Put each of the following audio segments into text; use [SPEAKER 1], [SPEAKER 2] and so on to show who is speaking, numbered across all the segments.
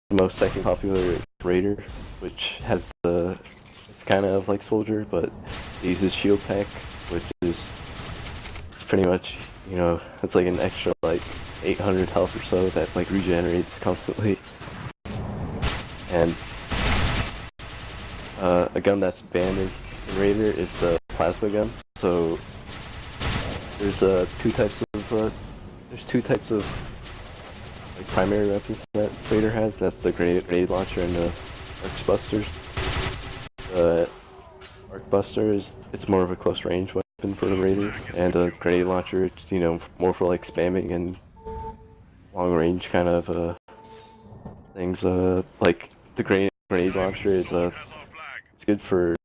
[SPEAKER 1] the most second popular raider, which has the it's kind of like soldier, but it uses shield pack, which is it's pretty much it's like an extra like 800 health or so that like regenerates constantly. And a gun that's banned in Raider is the plasma gun. So there's two types of like primary weapons that Raider has. That's the grenade launcher and the arc busters. The arc buster it's more of a close range weapon for the Raider, and a grenade launcher it's more for like spamming and long range kind of things. Like the grenade launcher is it's good for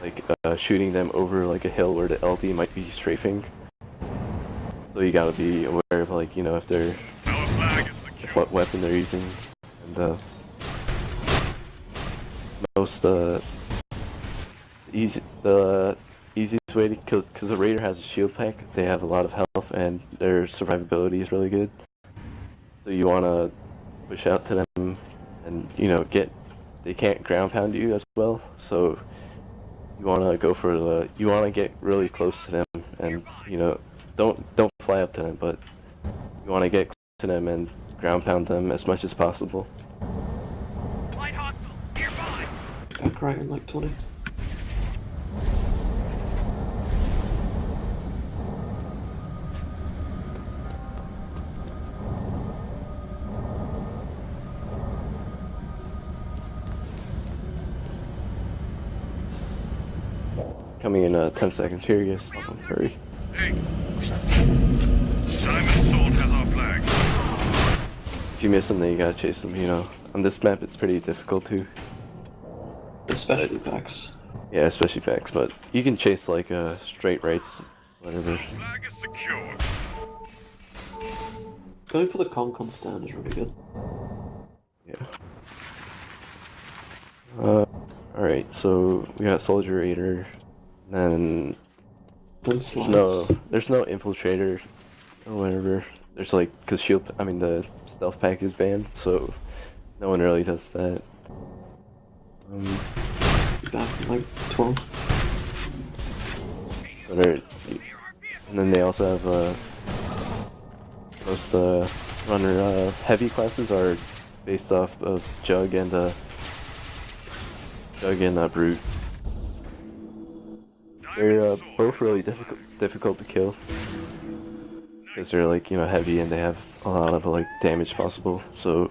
[SPEAKER 1] like shooting them over like a hill where the LD might be strafing. So you gotta be aware of like if they're what weapon they're using, and the easiest way to kill, because the Raider has a shield pack, they have a lot of health and their survivability is really good. So you want to push out to them and they can't ground pound you as well, so you want to go for you want to get really close to them, and don't fly up to them, but you want to get close to them and ground pound them as much as possible.
[SPEAKER 2] Light hostile nearby.
[SPEAKER 3] Back right in like 20.
[SPEAKER 1] Coming in 10 seconds here, yes. Hurry.
[SPEAKER 2] Hey. Diamond Sword has our flag.
[SPEAKER 1] If you miss them, then you gotta chase them, On this map, it's pretty difficult too.
[SPEAKER 3] Especially packs.
[SPEAKER 1] Yeah, especially packs, but you can chase like straight rights, whatever.
[SPEAKER 2] Flag is secure.
[SPEAKER 3] Going for the con stand is really good.
[SPEAKER 1] Yeah. Alright, so we got Soldier Raider, and then there's no infiltrator or whatever. There's like, cause the stealth pack is banned, so no one really does that.
[SPEAKER 3] Back in like 12.
[SPEAKER 1] And then they also have most runner heavy classes are based off of Jug and Brute. They're both really difficult to kill because they're like heavy and they have a lot of like damage possible. So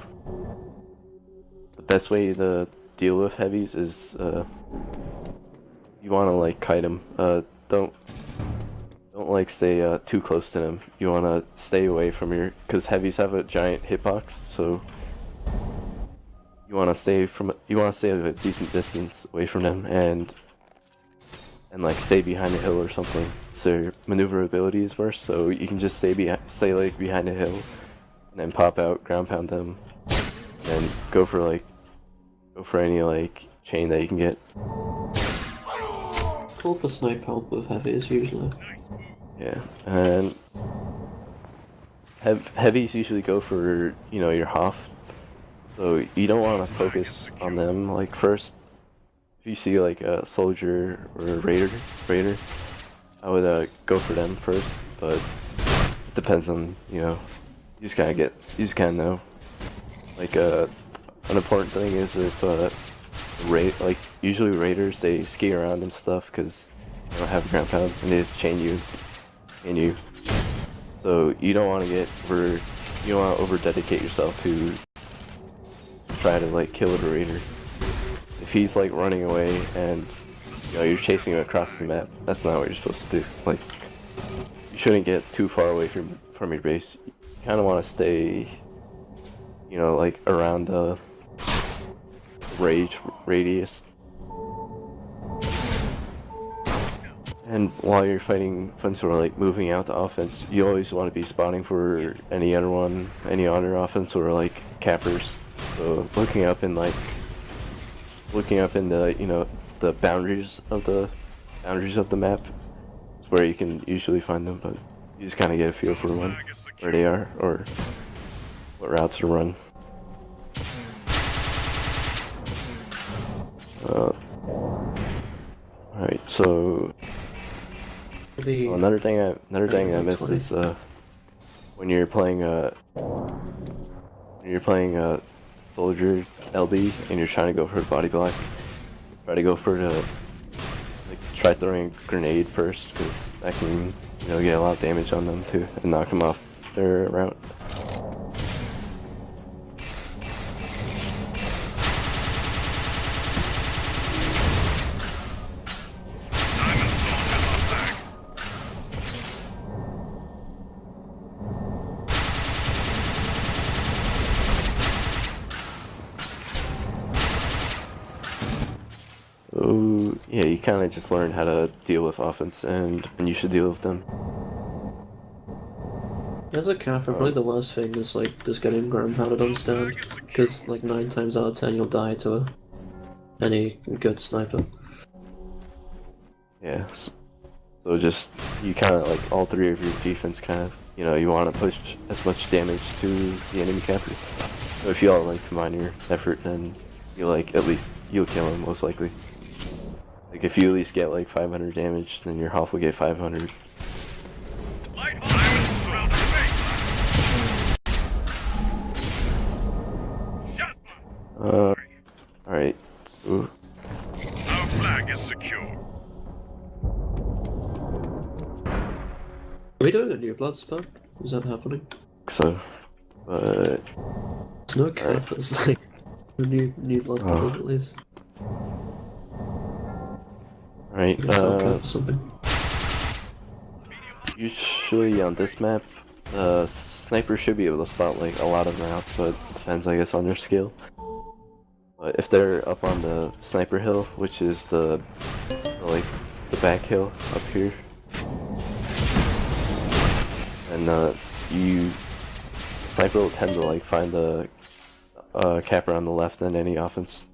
[SPEAKER 1] the best way to deal with heavies is you want to like kite them. Don't like stay too close to them. You want to stay away from because heavies have a giant hitbox, so you want to stay at a decent distance away from them and like stay behind a hill or something. So your maneuverability is worse. So you can just stay like behind a hill, and then pop out, ground pound them, and go for any like chain that you can get.
[SPEAKER 3] Call for snipe help with heavies usually.
[SPEAKER 1] Yeah, and heavies usually go for your Hoff. So you don't want to focus on them like first. If you see like a soldier or a raider, I would go for them first. But it depends on you just kind of know. Like an important thing is if like usually raiders they ski around and stuff because they don't have ground pound and they just chain you. So you don't want to over dedicate yourself to try to like kill a raider. If he's like running away and you're chasing him across the map, that's not what you're supposed to do. Like you shouldn't get too far away from your base. You kind of want to stay like around the radius. And while you're fighting sort of like moving out the offense, you always want to be spotting for any other offense or like cappers. So looking up in the the boundaries of the map is where you can usually find them, but you just kind of get a feel for where they are or what routes to run. Alright, so
[SPEAKER 3] Maybe
[SPEAKER 1] another thing I missed
[SPEAKER 3] 20.
[SPEAKER 1] is when you're playing soldier LB and you're trying to go for a body block, try throwing a grenade first, because that can get a lot of damage on them too and knock them off their route.
[SPEAKER 2] Diamond Sword has our flag.
[SPEAKER 1] Oh yeah, you kind of just learn how to deal with offense and when you should deal with them.
[SPEAKER 3] as a capper, probably the worst thing is like just getting ground pounded on stand, because like 9 times out of 10 you'll die to any good sniper.
[SPEAKER 1] Yeah, so just you kind of like all three of your defense kind of you want to push as much damage to the enemy capper. So if you all like combine your effort, then at least you'll kill him most likely. Like if you at least get like 500 damage, then your Hoff will get 500.
[SPEAKER 2] Light Diamond Sword to Shots fired.
[SPEAKER 1] Alright, so
[SPEAKER 2] Our flag is secure.
[SPEAKER 3] Are we doing a Newbloods spell? Is that happening?
[SPEAKER 1] but
[SPEAKER 3] There's no cappers, like a Newbloods does at least.
[SPEAKER 1] alright,
[SPEAKER 3] You can spell cap or something.
[SPEAKER 1] usually on this map, sniper should be able to spot like a lot of routes, but it depends I guess on their skill. But if they're up on the sniper hill, which is the back hill up here, and sniper will tend to like find the capper on the left in any offense.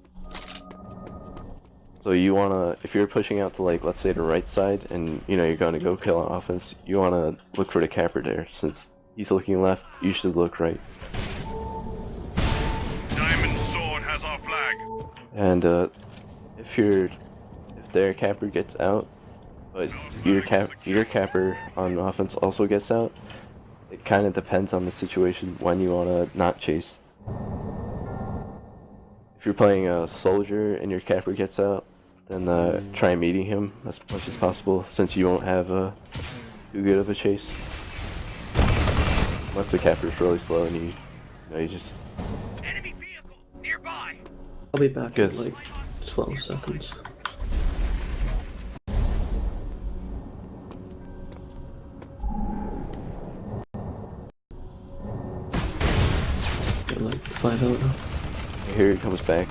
[SPEAKER 1] So you wanna, if you're pushing out to like let's say the right side, and you're gonna go kill an offense, you wanna look for the capper there. Since he's looking left, you should look right.
[SPEAKER 2] Diamond Sword has our flag.
[SPEAKER 1] And if their capper gets out, but your capper on offense also gets out, it kind of depends on the situation when you want to not chase. If you're playing a soldier and your capper gets out, then try meeting him as much as possible, since you won't have too good of a chase. Once the capper is really slow and you just
[SPEAKER 2] Enemy vehicle nearby.
[SPEAKER 3] I'll be back in
[SPEAKER 1] Guess.
[SPEAKER 3] like 12 seconds. Got like 5 out now.
[SPEAKER 1] here he comes back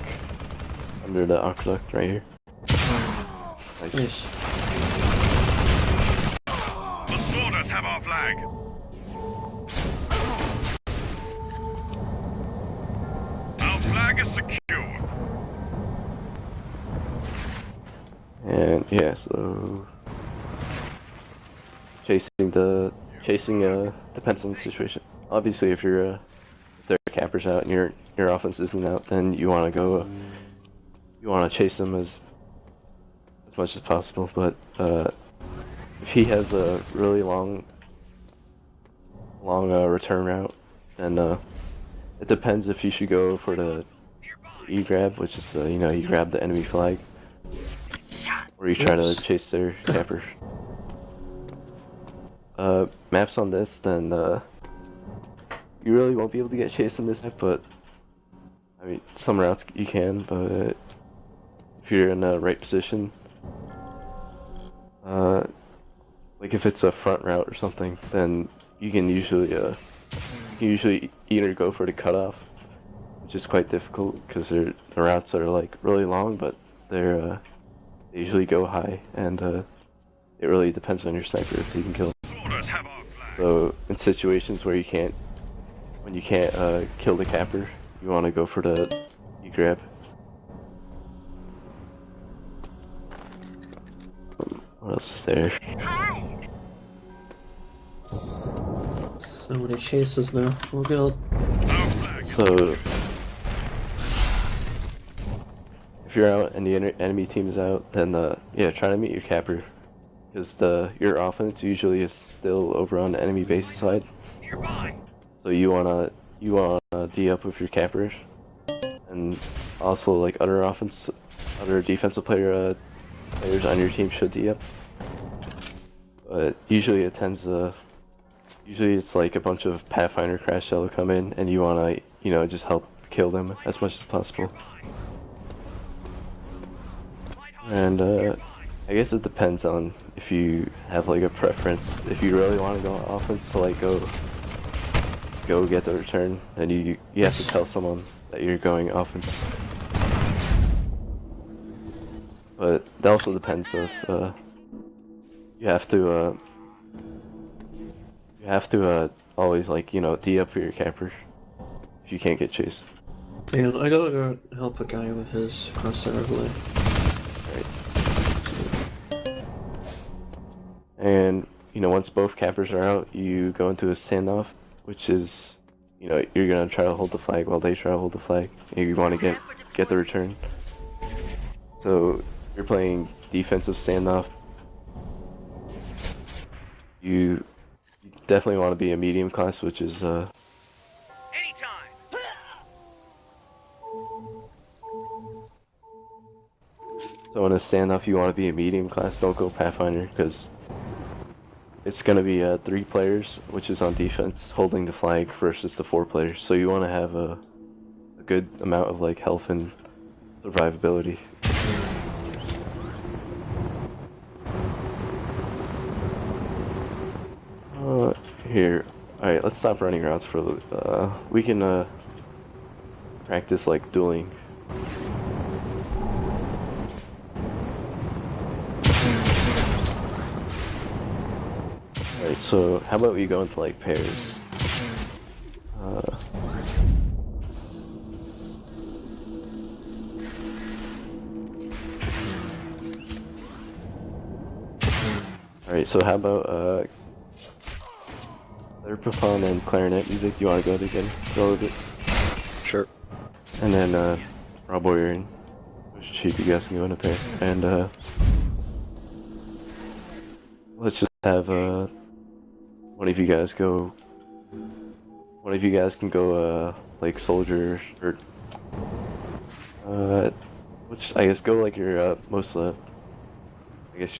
[SPEAKER 1] under the aqueduct right here. Nice.
[SPEAKER 3] Nice.
[SPEAKER 2] The Sworders have our flag. Our flag is secure.
[SPEAKER 1] And yeah, so chasing depends on the situation. Obviously, if their capper's out and your offense isn't out, then you want to chase them as much as possible. But if he has a really long return route, then it depends if you should go for the E-grab, which is you grab the enemy flag, or you try to chase their capper. Maps on this, then you really won't be able to get chased in this map, but I mean some routes you can, but if you're in the right position, like if it's a front route or something, then you can usually either go for the cutoff, which is quite difficult because the routes are like really long, but they usually go high, and it really depends on your sniper if you can kill them.
[SPEAKER 2] Sworders have our flag.
[SPEAKER 1] So in situations where you can't kill the capper, you want to go for the E-grab. What else is there?
[SPEAKER 3] So many chases now. Oh god.
[SPEAKER 2] Our flag is
[SPEAKER 1] So if you're out and the enemy team is out, then yeah, try to meet your capper, because your offense usually is still over on the enemy base side.
[SPEAKER 2] Nearby.
[SPEAKER 1] So you wanna D up with your cappers, and also like other defensive players on your team should D up. But usually usually it's like a bunch of Pathfinder crash that'll come in, and you wanna just help kill them as much as possible. And I guess it depends on if you have like a preference. If you really want to go offense to like go get the return, then you have to tell someone that you're going offense. But that also depends if you have to always like D up for your camper if you can't get chased.
[SPEAKER 3] And I gotta go help a guy with his crosshair overlay.
[SPEAKER 1] And once both campers are out, you go into a standoff, which is you're gonna try to hold the flag while they try to hold the flag. You want to get the return. So you're playing defensive standoff. You definitely want to be a medium class, which is
[SPEAKER 2] Anytime.
[SPEAKER 1] so in a standoff you want to be a medium class. Don't go Pathfinder, because it's gonna be 3 players, which is on defense, holding the flag versus the 4 players. So you want to have a good amount of like health and survivability. Here, all right. Let's stop running routes for the. We can practice like dueling. Alright, so how about we go into like pairs? Alright, so how about derpatron and clarinet music? Do you want to go a bit?
[SPEAKER 4] Sure.
[SPEAKER 1] And then Rob Warrior and Chief, you guys can go in a pair. And let's just have one of you guys can go like soldier, or which I guess go like your most